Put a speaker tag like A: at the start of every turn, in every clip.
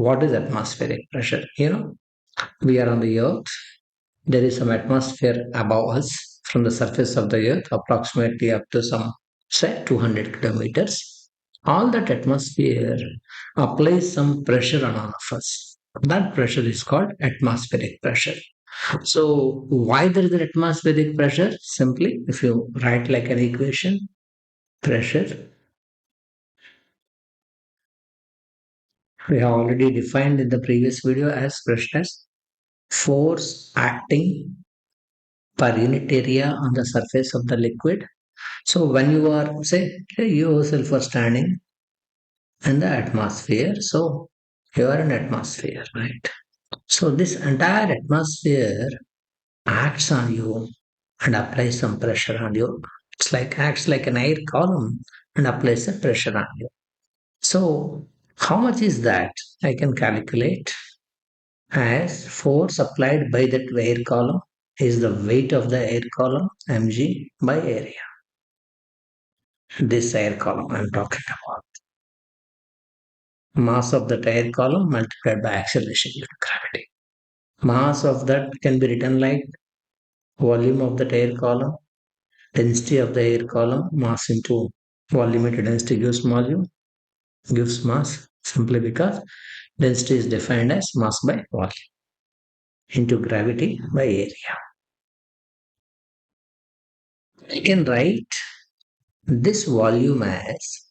A: What is atmospheric pressure? We are on the earth. There is some atmosphere above us from the surface of the earth, approximately up to some, say, 200 kilometers. All that atmosphere applies some pressure on all of us. That pressure is called atmospheric pressure. So, why there is an atmospheric pressure? Simply, if you write like an equation, pressure, we have already defined in the previous video as pressure as force acting per unit area on the surface of the liquid. So when you are, say, you yourself are standing in the atmosphere, so you are in atmosphere, right? So this entire atmosphere acts on you and applies some pressure on you. It's like acts like an air column and applies the pressure on you. So how much is that? I can calculate as force applied by that air column is the weight of the air column mg by area. This air column I'm talking about. Mass of the air column multiplied by acceleration due to gravity. Mass of that can be written like volume of the air column, density of the air column, mass into volume into density gives mass simply because density is defined as mass by volume into gravity by area. I can write this volume as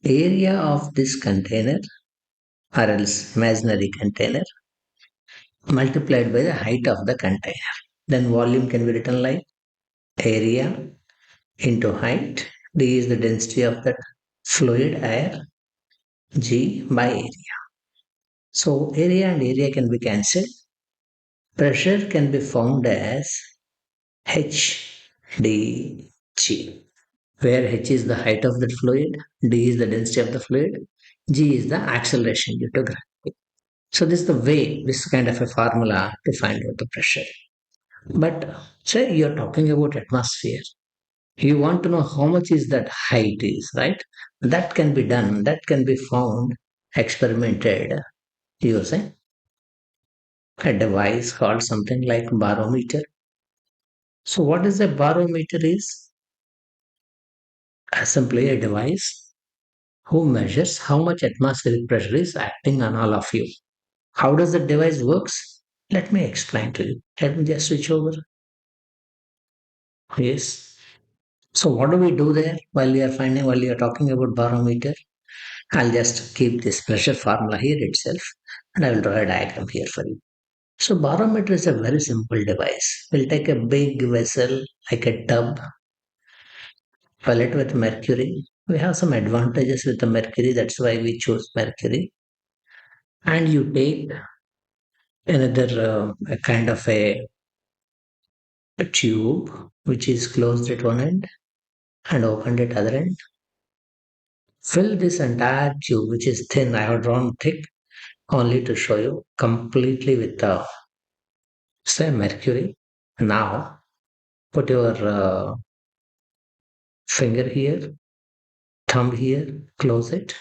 A: area of this container or else imaginary container multiplied by the height of the container. Then volume can be written like area into height. D is the density of that fluid air. G by area. So area and area can be cancelled. Pressure can be found as H d G, where H is the height of the fluid, D is the density of the fluid, G is the acceleration due to gravity. So this is the way, this kind of a formula to find out the pressure. But say you're talking about atmosphere. You want to know how much is that height is, right? That can be done, that can be found, experimented using a device called something like barometer. So what is a barometer is simply a device who measures how much atmospheric pressure is acting on all of you. How does the device works? Let me explain to you. Let me just switch over. Yes. So what do we do there while we are talking about barometer? I'll just keep this pressure formula here itself and I will draw a diagram here for you. So barometer is a very simple device. We'll take a big vessel like a tub, fill it with mercury. We have some advantages with the mercury, that's why we choose mercury. And you take another a kind of a tube which is closed at one end and opened at other end. Fill this entire tube, which is thin. I have drawn thick only to show you completely with the say mercury. Now put your finger here, thumb here, close it,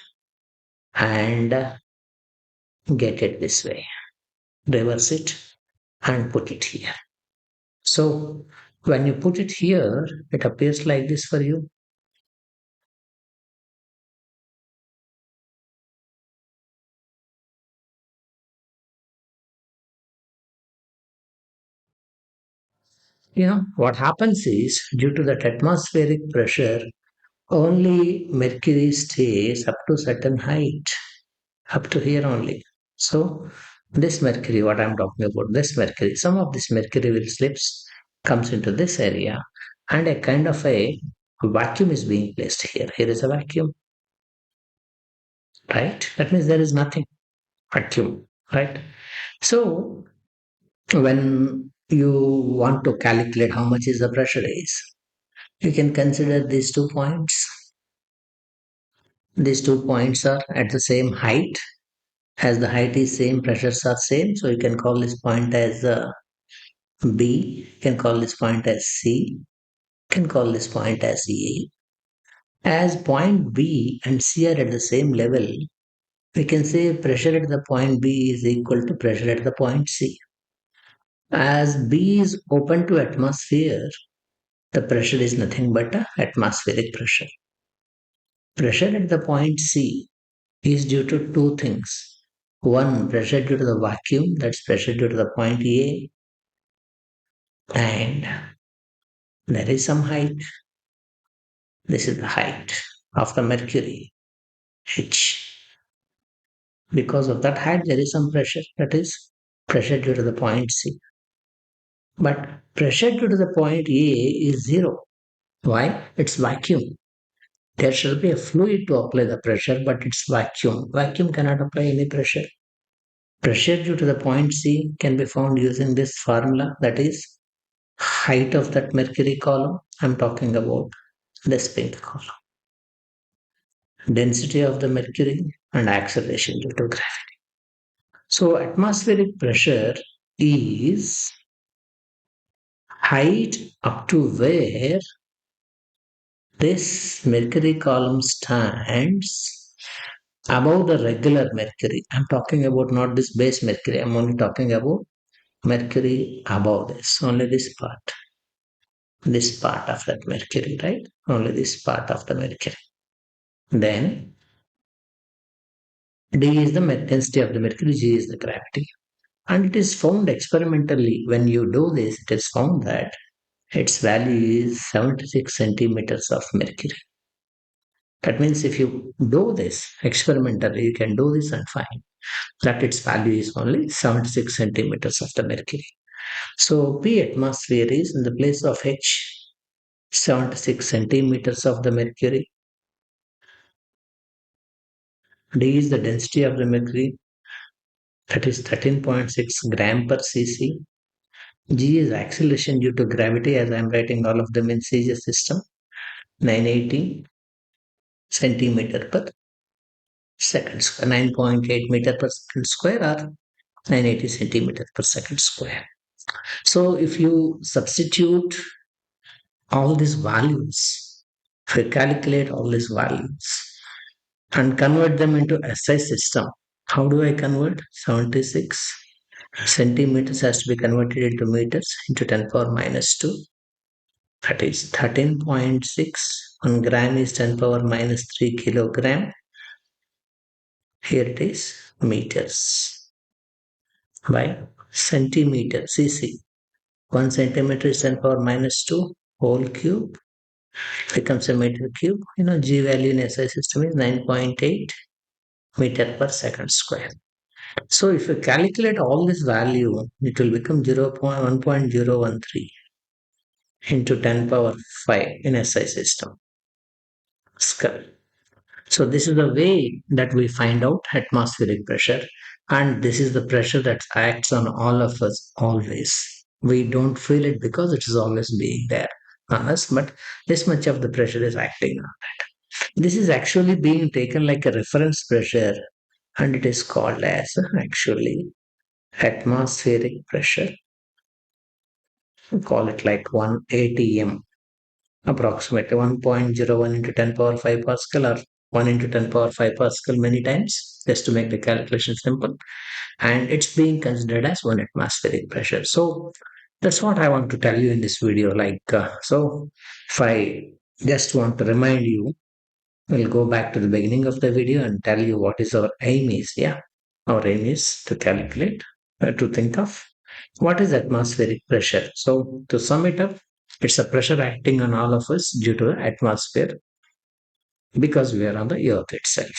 A: and get it this way. Reverse it and put it here. So when you put it here, it appears like this for you. What happens is due to that atmospheric pressure, only mercury stays up to certain height, up to here only. So this mercury, what I'm talking about, this mercury, some of this mercury will slips, comes into this area, and a kind of a vacuum is being placed here. Here is a vacuum, right? That means there is nothing, vacuum, right? So when you want to calculate how much is the pressure is, you can consider these 2 points. These 2 points are at the same height. As the height is same, pressures are same. So you can call this point as B. You can call this point as C. You can call this point as A. As point B and C are at the same level, We can say pressure at the point B is equal to pressure at the point C. As B is open to atmosphere, the pressure is nothing but a atmospheric pressure. Pressure at the point C is due to two things. One, pressure due to the vacuum, that's pressure due to the point A, and there is some height. This is the height of the mercury, H. Because of that height, there is some pressure, that is pressure due to the point C. But pressure due to the point A is zero. Why? It's vacuum. There should be a fluid to apply the pressure, but it's vacuum. Vacuum cannot apply any pressure. Pressure due to the point C can be found using this formula, that is height of that mercury column. I'm talking about this pink column. Density of the mercury and acceleration due to gravity. So atmospheric pressure is height up to where this mercury column stands above the regular mercury. I'm talking about not this base mercury. I'm only talking about mercury above this, only this part of that mercury, right? Only this part of the mercury. Then D is the density of the mercury, G is the gravity. And it is found experimentally, when you do this, it is found that its value is 76 centimeters of mercury. That means if you do this experimentally, you can do this and find that its value is only 76 centimeters of the mercury. So P atmosphere is in the place of H, 76 centimeters of the mercury. D is the density of the mercury, that is 13.6 gram per cc. G is acceleration due to gravity, as I am writing all of them in CG system, 980 centimeter per second square, 9.8 meter per second square, or 980 centimeter per second square. So if you substitute all these values, if you calculate all these values and convert them into SI system, how do I convert? 76 centimeters has to be converted into meters into 10 power minus 2. That is 13.6. 1 gram is 10 power minus 3 kilogram. Here it is meters by centimeter cc. 1 centimeter is 10 power minus 2 whole cube becomes a meter cube. G value in SI system is 9.8 meter per second square. So if you calculate all this value, it will become 1.013 into 10 power 5 in SI system. So this is the way that we find out atmospheric pressure, and this is the pressure that acts on all of us always. We don't feel it because it is always being there on us, but this much of the pressure is acting on that. This is actually being taken like a reference pressure, and it is called as actually atmospheric pressure. We call it like 1 atm, approximately 1.01 into 10 power 5 Pascal, or 1 into 10 power 5 Pascal many times, just to make the calculation simple. And it's being considered as 1 atmospheric pressure. So that's what I want to tell you in this video. So if I just want to remind you, we'll go back to the beginning of the video and tell you what is our aim is. Yeah, our aim is to calculate, to think of what is atmospheric pressure. So to sum it up, it's a pressure acting on all of us due to the atmosphere because we are on the earth itself.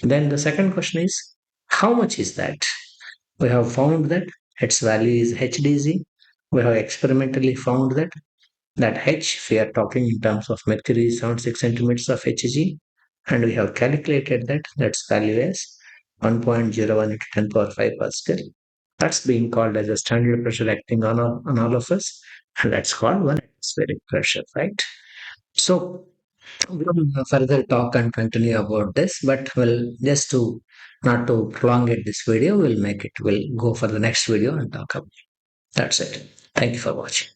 A: Then the second question is, how much is that? We have found that its value is HDZ. We have experimentally found that H, if we are talking in terms of mercury, is 76 centimeters of Hg, and we have calculated that that's value as 1.01 into 10 power 5 Pascal. That's being called as a standard pressure acting on all of us, and that's called 1 atmospheric pressure, right? So we will further talk and continue about this, but we'll just to not to prolongate this video, we'll go for the next video and talk about it. That's it. Thank you for watching.